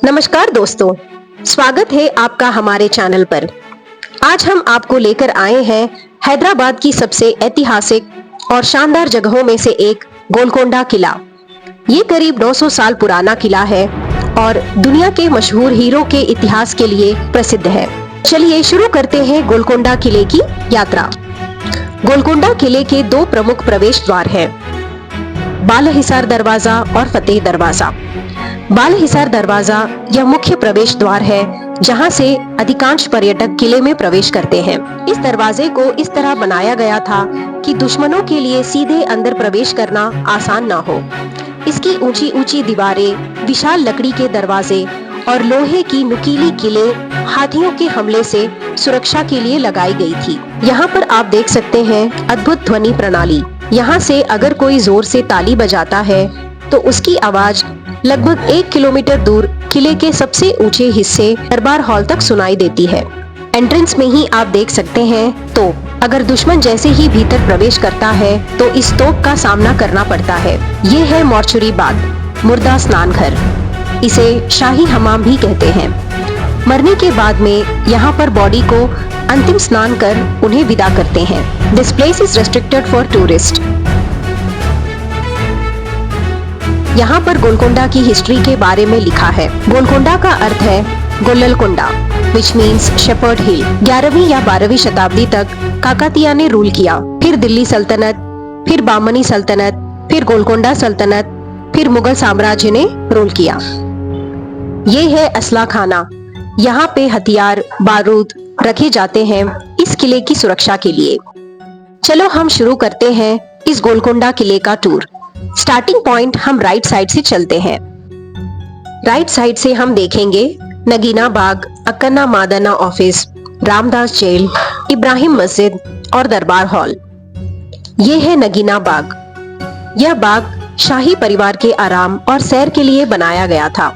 नमस्कार दोस्तों, स्वागत है आपका हमारे चैनल पर। आज हम आपको लेकर आए हैं हैदराबाद की सबसे ऐतिहासिक और शानदार जगहों में से एक गोलकोंडा किला। ये करीब 900 साल पुराना किला है और दुनिया के मशहूर हीरो के इतिहास के लिए प्रसिद्ध है। चलिए शुरू करते हैं गोलकोंडा किले की यात्रा। गोलकोंडा किले के दो प्रमुख प्रवेश द्वार हैं, बालहिसार दरवाजा और फतेह दरवाजा। बालहिसार दरवाजा यह मुख्य प्रवेश द्वार है जहां से अधिकांश पर्यटक किले में प्रवेश करते हैं। इस दरवाजे को इस तरह बनाया गया था कि दुश्मनों के लिए सीधे अंदर प्रवेश करना आसान न हो। इसकी ऊंची ऊंची दीवारें, विशाल लकड़ी के दरवाजे और लोहे की नुकीली किले हाथियों के हमले से सुरक्षा के लिए लगाई गई थी। यहाँ पर आप देख सकते हैं अद्भुत ध्वनि प्रणाली। यहाँ से अगर कोई जोर से ताली बजाता है तो उसकी आवाज लगभग 1 किलोमीटर दूर किले के सबसे ऊंचे हिस्से दरबार हॉल तक सुनाई देती है। एंट्रेंस में ही आप देख सकते हैं तोप। अगर दुश्मन जैसे ही भीतर प्रवेश करता है तो इस तोप का सामना करना पड़ता है। ये है मोर्चुरी बाग, मुर्दा स्नान घर। इसे शाही हमाम भी कहते हैं। मरने के बाद में यहाँ पर बॉडी को अंतिम स्नान कर उन्हें विदा करते हैं। This place is restricted for tourist. यहाँ पर गोलकोंडा की हिस्ट्री के बारे में लिखा है। गोलकोंडा का अर्थ है गोल्ललकोंडा, विच मीन्स शेपर्ड हिल। 11वीं या 12वीं शताब्दी तक काकातिया ने रूल किया, फिर दिल्ली सल्तनत, फिर बामनी सल्तनत, फिर गोलकोंडा सल्तनत, फिर मुगल साम्राज्य ने रूल किया। ये है असला खाना। यहाँ पे हथियार, बारूद रखे जाते हैं इस किले की सुरक्षा के लिए। चलो हम शुरू करते हैं इस गोलकोंडा किले का टूर। स्टार्टिंग पॉइंट हम राइट साइड से चलते हैं। राइट साइड से हम देखेंगे नगीना बाग, अक्कन्ना मादन्ना ऑफिस, रामदास जेल, इब्राहिम मस्जिद और दरबार हॉल। ये है नगीना बाग। यह बाग शाही परिवार के आराम और सैर के लिए बनाया गया था।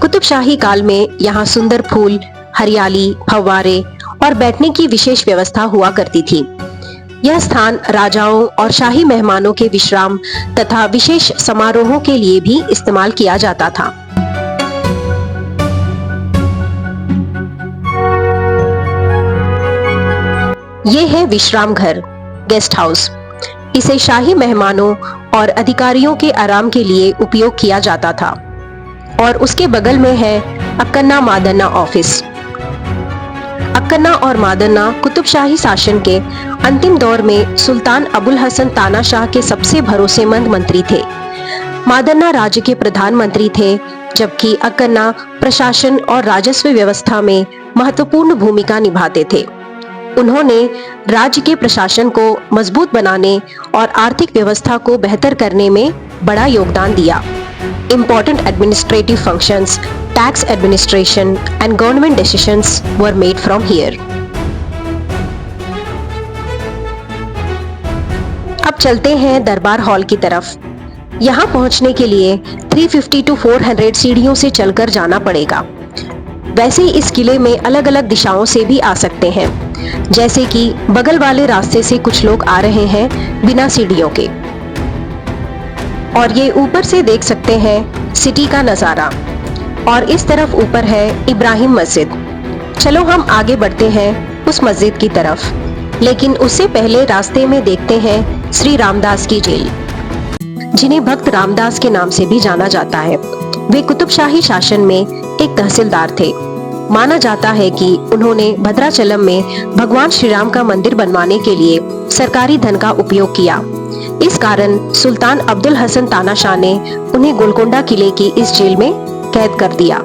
कुतुबशाही काल में यहाँ सुंदर फूल, हरियाली, फव्वारे और बैठने की विशेष व्यवस्था हुआ करती थी। यह स्थान राजाओं और शाही मेहमानों के विश्राम तथा विशेष समारोहों के लिए भी इस्तेमाल किया जाता था। ये है विश्राम घर, गेस्ट हाउस। इसे शाही मेहमानों और अधिकारियों के आराम के लिए उपयोग किया जाता था। और उसके बगल में है अक्कन्ना मादन्ना ऑफिस। अक्कन्ना और मादन्ना कुतुबशाही शासन के अंतिम दौर में सुल्तान अबुल हसन तानाशाह के सबसे भरोसेमंद मंत्री थे। मादन्ना राज्य के प्रधानमंत्री थे, जबकि अक्कन्ना प्रशासन और राजस्व व्यवस्था में महत्वपूर्ण भूमिका निभाते थे। उन्होंने राज्य के प्रशासन को मजबूत बनाने और आर्थिक व्यवस्था को बेहतर करने में बड़ा योगदान दिया। Important administrative functions, tax administration and government decisions were made from here. अब चलते हैं दरबार हॉल की तरफ। यहाँ पहुँचने के लिए 350 to 400 सीढ़ियों से चलकर जाना पड़ेगा। वैसे इस किले में अलग अलग दिशाओं से भी आ सकते हैं, जैसे कि बगल वाले रास्ते से कुछ लोग आ रहे हैं बिना सीढ़ियों के। और ये ऊपर से देख सकते हैं सिटी का नजारा। और इस तरफ ऊपर है इब्राहिम मस्जिद। चलो हम आगे बढ़ते हैं उस मस्जिद की तरफ, लेकिन उससे पहले रास्ते में देखते हैं श्री रामदास की जेल, जिन्हें भक्त रामदास के नाम से भी जाना जाता है। वे कुतुबशाही शासन में एक तहसीलदार थे। माना जाता है कि उन्होंने भद्राचलम में भगवान श्री राम का मंदिर बनवाने के लिए सरकारी धन का उपयोग किया। इस कारण सुल्तान अब्दुल हसन तानाशाह ने उन्हें गोलकोंडा किले की इस जेल में कैद कर दिया।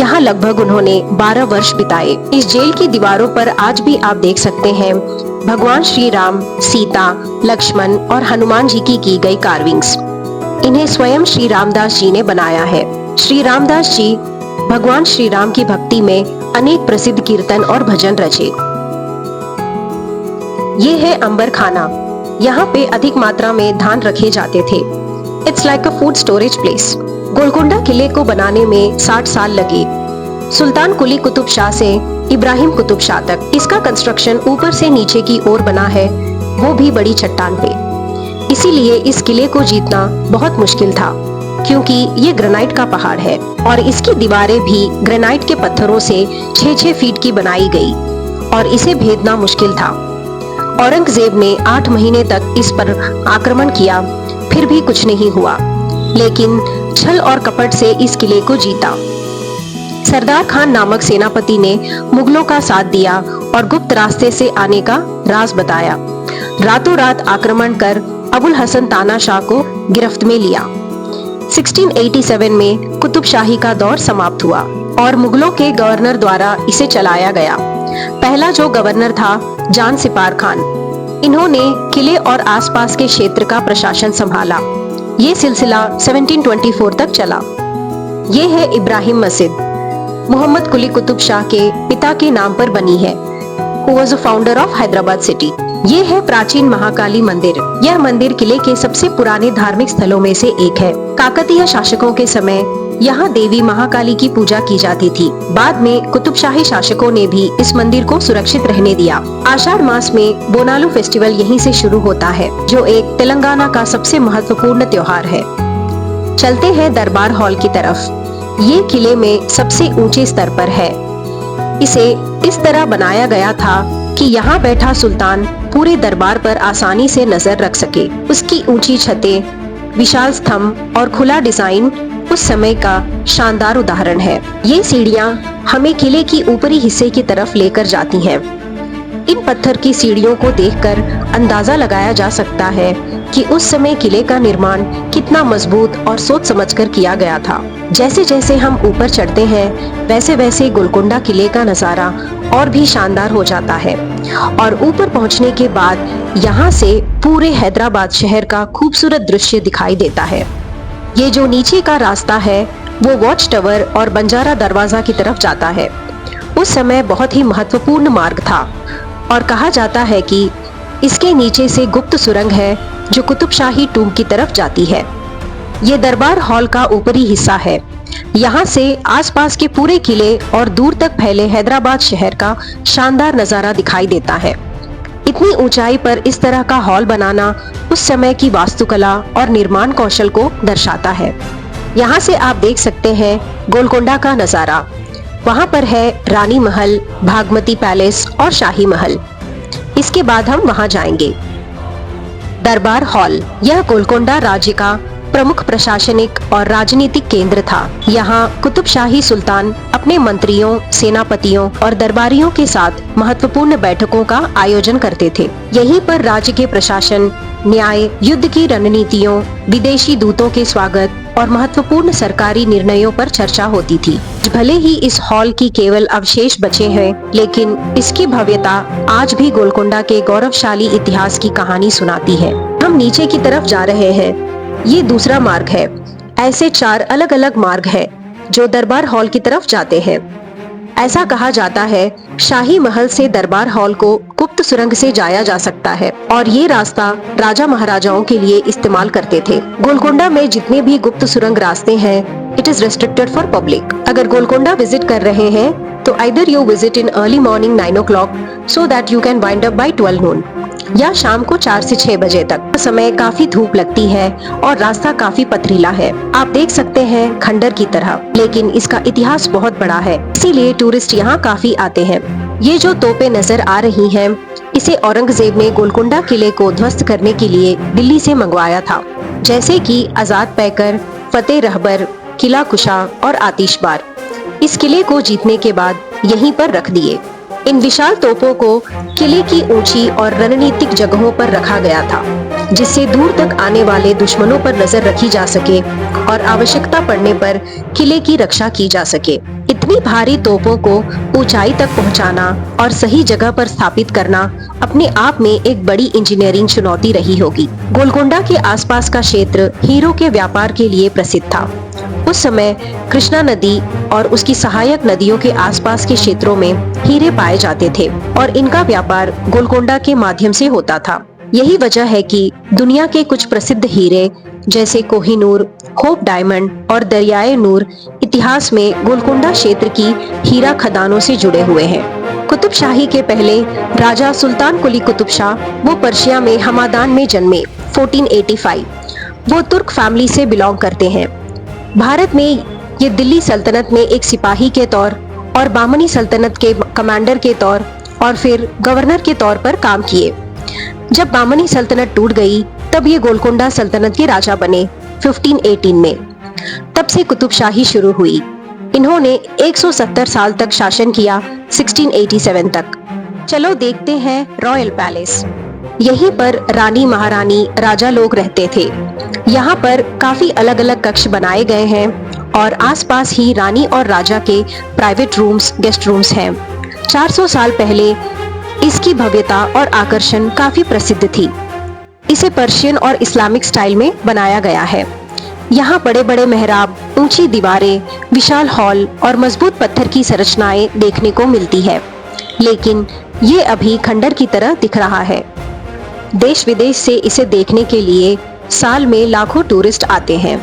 यहाँ लगभग उन्होंने 12 वर्ष बिताए। इस जेल की दीवारों पर आज भी आप देख सकते हैं भगवान श्री राम, सीता, लक्ष्मण और हनुमान जी की गई कार्विंग्स। इन्हें स्वयं श्री रामदास जी ने बनाया है। श्री रामदास जी भगवान श्री राम की भक्ति में अनेक प्रसिद्ध कीर्तन और भजन रचे। ये है अंबर खाना। यहाँ पे अधिक मात्रा में धान रखे जाते थे। It's like a food storage place. Golconda किले को बनाने में 60 साल लगे, सुल्तान कुली कुतुब शाह से इब्राहिम कुतुब शाह तक। इसका कंस्ट्रक्शन ऊपर से नीचे की ओर बना है, वो भी बड़ी चट्टान पे। इसीलिए इस किले को जीतना बहुत मुश्किल था, क्योंकि ये ग्रेनाइट का पहाड़ है और इसकी दीवारें भी ग्रेनाइट के पत्थरों से 6-6 फीट की बनाई गई और इसे भेदना मुश्किल था। औरंगजेब ने 8 महीने तक इस पर आक्रमण किया, फिर भी कुछ नहीं हुआ, लेकिन छल और कपट से इस किले को जीता। सरदार खान नामक सेनापति ने मुगलों का साथ दिया और गुप्त रास्ते से आने का राज बताया। रातों रात आक्रमण कर अबुल हसन तानाशाह को गिरफ्त में लिया। 1687 में कुतुब शाही का दौर समाप्त हुआ और मुगलों के गवर्नर द्वारा इसे चलाया गया। पहला जो गवर्नर था जान सिपार खान। इन्होंने किले और आसपास के क्षेत्र का प्रशासन संभाला। ये सिलसिला 1724 तक चला। ये है इब्राहिम मस्जिद, मोहम्मद कुली कुतुब शाह के पिता के नाम पर बनी है, who was the founder of Hyderabad city. ये है प्राचीन महाकाली मंदिर। यह मंदिर किले के सबसे पुराने धार्मिक स्थलों में से एक है। काकतीय शासकों के समय यहाँ देवी महाकाली की पूजा की जाती थी। बाद में कुतुबशाही शासकों ने भी इस मंदिर को सुरक्षित रहने दिया। आषाढ़ मास में बोनालू फेस्टिवल यहीं से शुरू होता है, जो एक तेलंगाना का सबसे महत्वपूर्ण त्योहार है। चलते हैं दरबार हॉल की तरफ। ये किले में सबसे ऊंचे स्तर पर है। इसे इस तरह बनाया गया था कि यहाँ बैठा सुल्तान पूरे दरबार पर आसानी से नजर रख सके। उसकी ऊंची छतें, विशाल स्तंभ और खुला डिजाइन उस समय का शानदार उदाहरण है। ये सीढ़ियाँ हमें किले की ऊपरी हिस्से की तरफ लेकर जाती हैं। इन पत्थर की सीढ़ियों को देखकर अंदाजा लगाया जा सकता है कि उस समय किले का निर्माण कितना मजबूत और सोच समझकर किया गया था। जैसे जैसे हम ऊपर चढ़ते हैं, वैसे वैसे गोलकोंडा किले का नजारा और भी शानदार हो जाता है और ऊपर पहुंचने के बाद यहाँ से पूरे हैदराबाद शहर का खूबसूरत दृश्य दिखाई देता है। ये जो नीचे का रास्ता है वो वॉच टावर और बंजारा दरवाजा की तरफ जाता है। उस समय बहुत ही महत्वपूर्ण मार्ग था और कहा जाता है कि इसके नीचे से गुप्त सुरंग है जो कुतुबशाही टूम की तरफ जाती है। ये दरबार हॉल का ऊपरी हिस्सा है। यहाँ से आसपास के पूरे किले और दूर तक फैले हैदराबाद शहर का शानदार नजारा दिखाई देता है। इतनी ऊंचाई पर इस तरह का हॉल बनाना उस समय की वास्तुकला और निर्माण कौशल को दर्शाता है। यहाँ से आप देख सकते हैं गोलकोंडा का नजारा। वहाँ पर है रानी महल, भागमती पैलेस और शाही महल। इसके बाद हम वहाँ जाएंगे। दरबार हॉल, यह गोलकोंडा राज्य का प्रमुख प्रशासनिक और राजनीतिक केंद्र था। यहाँ कुतुबशाही सुल्तान अपने मंत्रियों, सेनापतियों और दरबारियों के साथ महत्वपूर्ण बैठकों का आयोजन करते थे। यहीं पर राज्य के प्रशासन, न्याय, युद्ध की रणनीतियों, विदेशी दूतों के स्वागत और महत्वपूर्ण सरकारी निर्णयों पर चर्चा होती थी। भले ही इस हॉल की केवल अवशेष बचे हैं, लेकिन इसकी भव्यता आज भी गोलकोंडा के गौरवशाली इतिहास की कहानी सुनाती है। हम नीचे की तरफ जा रहे हैं। ये दूसरा मार्ग है। ऐसे 4 अलग अलग मार्ग हैं जो दरबार हॉल की तरफ जाते हैं। ऐसा कहा जाता है शाही महल से दरबार हॉल को गुप्त सुरंग से जाया जा सकता है और ये रास्ता राजा महाराजाओं के लिए इस्तेमाल करते थे। गोलकोंडा में जितने भी गुप्त सुरंग रास्ते हैं, it is restricted for public. अगर गोलकोंडा विजिट कर रहे हैं तो either you visit in early morning 9 o'clock so that you can wind up by 12 noon या शाम को 4 से 6 बजे तक। समय काफी धूप लगती है और रास्ता काफी पथरीला है। आप देख सकते हैं खंडर की तरह, लेकिन इसका इतिहास बहुत बड़ा है, इसीलिए टूरिस्ट यहाँ काफी आते हैं। ये जो तोपें नजर आ रही हैं, इसे औरंगजेब ने गोलकोंडा किले को ध्वस्त करने के लिए दिल्ली से मंगवाया था, जैसे कि आजाद पैकर, फतेह रहबर, किला कुशा और आतिशबार। इस किले को जीतने के बाद यहीं पर रख दिए। इन विशाल तोपों को किले की ऊंची और रणनीतिक जगहों पर रखा गया था, जिससे दूर तक आने वाले दुश्मनों पर नजर रखी जा सके और आवश्यकता पड़ने पर किले की रक्षा की जा सके। इतनी भारी तोपों को ऊंचाई तक पहुंचाना और सही जगह पर स्थापित करना अपने आप में एक बड़ी इंजीनियरिंग चुनौती रही होगी। गोलकोंडा के आसपास का क्षेत्र हीरों के व्यापार के लिए प्रसिद्ध था। उस समय कृष्णा नदी और उसकी सहायक नदियों के आसपास के क्षेत्रों में हीरे पाए जाते थे और इनका व्यापार गोलकोंडा के माध्यम से होता था। यही वजह है कि दुनिया के कुछ प्रसिद्ध हीरे जैसे कोहिनूर, होप डायमंड और दरियाए नूर इतिहास में गोलकोंडा क्षेत्र की हीरा खदानों से जुड़े हुए हैं। कुतुब शाही के पहले राजा सुल्तान कुली कुतुब शाह वो पर्शिया में हमादान में जन्मे 1485। वो तुर्क फैमिली से बिलोंग करते हैं। भारत में ये दिल्ली सल्तनत में एक सिपाही के तौर और बामनी सल्तनत के कमांडर के तौर और फिर गवर्नर के तौर पर काम किए। जब बामनी सल्तनत टूट गई तब ये गोलकोंडा सल्तनत के राजा बने 1518 में। तब से कुतुबशाही शुरू हुई। इन्होंने 170 साल तक शासन किया 1687 तक। चलो देखते हैं रॉयल पैलेस। यहीं पर रानी महारानी राजा लोग रहते थे। यहाँ पर काफी अलग अलग कक्ष बनाए गए हैं और आसपास ही रानी और राजा के प्राइवेट रूम्स, गेस्ट रूम्स हैं। 400 साल पहले इसकी भव्यता और आकर्षण काफी प्रसिद्ध थी। इसे पर्शियन और इस्लामिक स्टाइल में बनाया गया है। यहाँ बड़े बड़े मेहराब, ऊंची दीवारें, विशाल हॉल और मजबूत पत्थर की संरचनाएं देखने को मिलती है, लेकिन ये अभी खंडर की तरह दिख रहा है। देश विदेश से इसे देखने के लिए साल में लाखों टूरिस्ट आते हैं।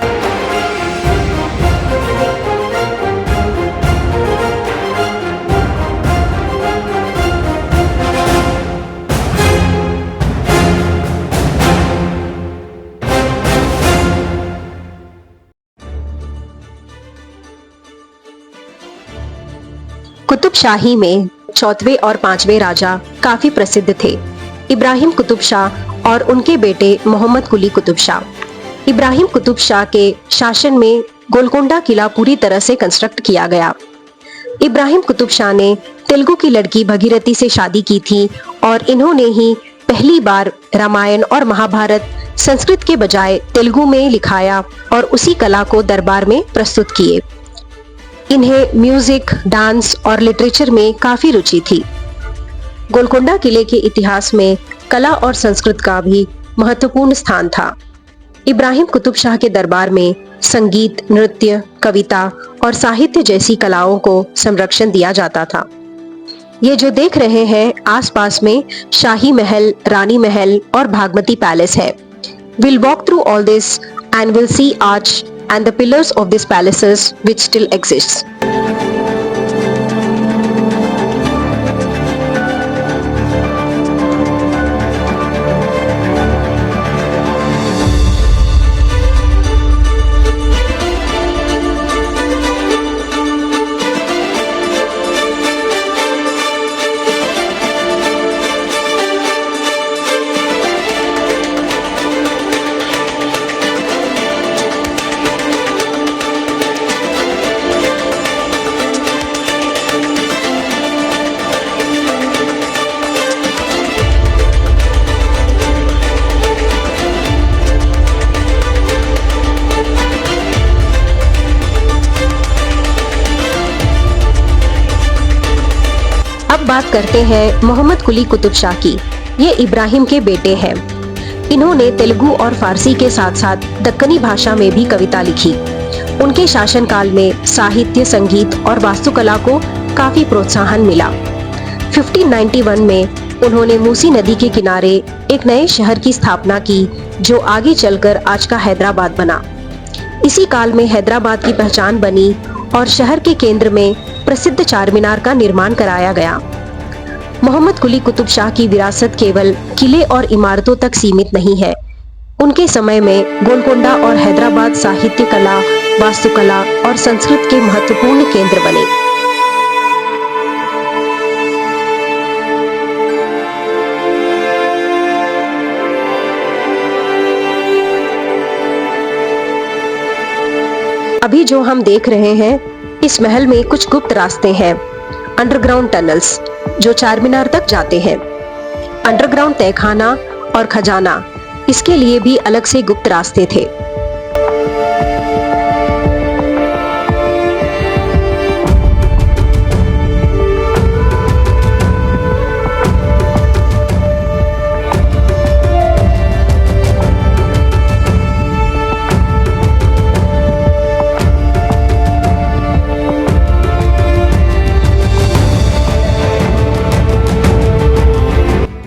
कुतुब शाही में चौथवे और पांचवे राजा काफी प्रसिद्ध थे। इब्राहिम कुतुब शाह और उनके बेटे मोहम्मद कुली कुतुब शाह। इब्राहिम कुतुब शाह के शासन में गोलकोंडा किला पूरी तरह से कंस्ट्रक्ट किया गया। इब्राहिम कुतुब शाह ने तेलुगु की लड़की भगीरथी से शादी की थी और इन्होंने ही पहली बार रामायण और महाभारत संस्कृत के बजाय तेलुगु में लिखाया और उसी कला को दरबार में प्रस्तुत किए। इन्हें म्यूजिक, डांस और लिटरेचर में काफी रुचि थी। गोलकोंडा किले के इतिहास में कला और संस्कृत का भी महत्वपूर्ण स्थान था। इब्राहिम कुतुब शाह के दरबार में संगीत, नृत्य, कविता और साहित्य जैसी कलाओं को संरक्षण दिया जाता था। ये जो देख रहे हैं आसपास में शाही महल, रानी महल और भागमती पैलेस है। We'll walk through all this and we'll see arch and the pillars of these palaces which still exists. अब बात करते हैं मोहम्मद कुली कुतुब शाह की। ये इब्राहिम के बेटे हैं। इन्होंने तेलुगु और फारसी के साथ साथ दक्कनी भाषा में भी कविता लिखी। उनके शासनकाल में साहित्य, संगीत और वास्तुकला को काफी प्रोत्साहन मिला। 1591 में उन्होंने मूसी नदी के किनारे एक नए शहर की स्थापना की जो आगे चलकर आज का हैदराबाद बना। इसी काल में हैदराबाद की पहचान बनी और शहर के केंद्र में प्रसिद्ध चार मीनार का निर्माण कराया गया। मोहम्मद कुली कुतुब शाह की विरासत केवल किले और इमारतों तक सीमित नहीं है। उनके समय में गोलकोंडा और हैदराबाद साहित्य, कला, वास्तुकला और संस्कृत के महत्वपूर्ण केंद्र बने। अभी जो हम देख रहे हैं इस महल में कुछ गुप्त रास्ते हैं, अंडरग्राउंड टनल्स जो चार मीनार तक जाते हैं। अंडरग्राउंड तहखाना और खजाना, इसके लिए भी अलग से गुप्त रास्ते थे।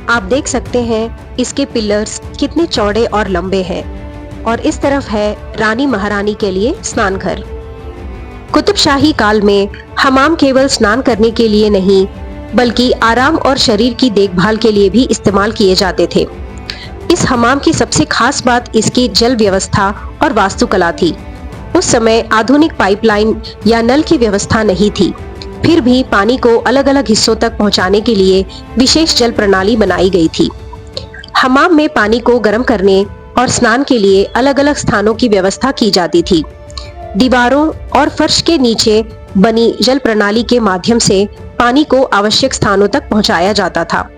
आप देख सकते हैं इसके पिलर्स कितने चौड़े और लंबे हैं और इस तरफ है रानी महारानी के लिए स्नान घर। कुतुब शाही काल में हमाम केवल स्नान करने के लिए नहीं बल्कि आराम और शरीर की देखभाल के लिए भी इस्तेमाल किए जाते थे। इस हमाम की सबसे खास बात इसकी जल व्यवस्था और वास्तुकला थी। उस समय आधुनिक पाइपलाइन या नल की व्यवस्था नहीं थी। फिर भी पानी को अलग अलग हिस्सों तक पहुंचाने के लिए विशेष जल प्रणाली बनाई गई थी। हमाम में पानी को गर्म करने और स्नान के लिए अलग अलग स्थानों की व्यवस्था की जाती थी। दीवारों और फर्श के नीचे बनी जल प्रणाली के माध्यम से पानी को आवश्यक स्थानों तक पहुंचाया जाता था।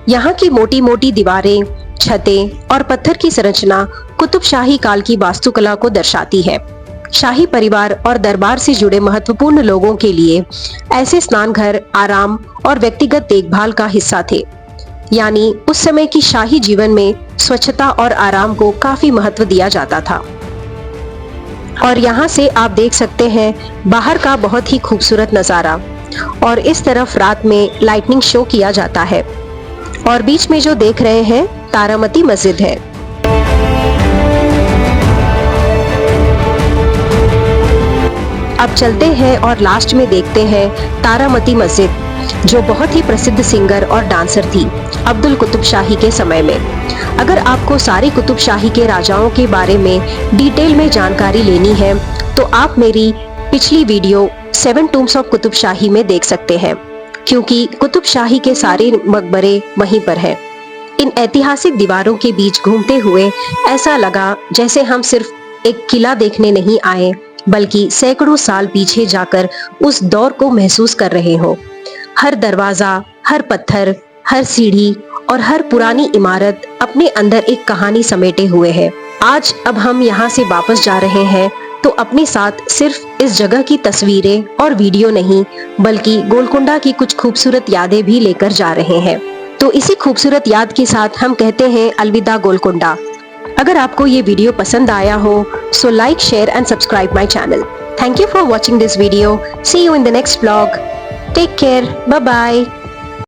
यहाँ की मोटी मोटी दीवारें, छतें और पत्थर की संरचना कुतुब शाही काल की वास्तुकला को दर्शाती है। शाही परिवार और दरबार से जुड़े महत्वपूर्ण लोगों के लिए ऐसे स्नान घर आराम और व्यक्तिगत देखभाल का हिस्सा थे। यानी उस समय की शाही जीवन में स्वच्छता और आराम को काफी महत्व दिया जाता था। और यहाँ से आप देख सकते हैं बाहर का बहुत ही खूबसूरत नजारा। और इस तरफ रात में लाइटनिंग शो किया जाता है। और बीच में जो देख रहे हैं तारामती मस्जिद है। अब चलते हैं और लास्ट में देखते हैं तारामती मस्जिद, जो बहुत ही प्रसिद्ध सिंगर और डांसर थी अब्दुल कुतुब शाही के समय में। अगर आपको सारी कुतुब शाही के राजाओं के बारे में डिटेल में जानकारी लेनी है तो आप मेरी पिछली वीडियो 7 टूम्स ऑफ कुतुब शाही में देख सकते हैं, क्योंकि कुतुब शाही के सारे मकबरे वहीं पर हैं। इन ऐतिहासिक दीवारों के बीच घूमते हुए ऐसा लगा जैसे हम सिर्फ एक किला देखने नहीं आए, बल्कि सैकड़ों साल पीछे जाकर उस दौर को महसूस कर रहे हो। हर दरवाजा, हर पत्थर, हर सीढ़ी और हर पुरानी इमारत अपने अंदर एक कहानी समेटे हुए है। आज अब हम यहाँ से वापस जा रहे हैं तो अपने साथ सिर्फ इस जगह की तस्वीरें और वीडियो नहीं, बल्कि गोलकुंडा की कुछ खूबसूरत यादें भी लेकर जा रहे हैं। तो इसी खूबसूरत याद के साथ हम कहते हैं अलविदा गोलकुंडा। अगर आपको ये वीडियो पसंद आया हो so like, share and subscribe my channel. Thank you for watching this video. See you in the next vlog. Take care. Bye bye.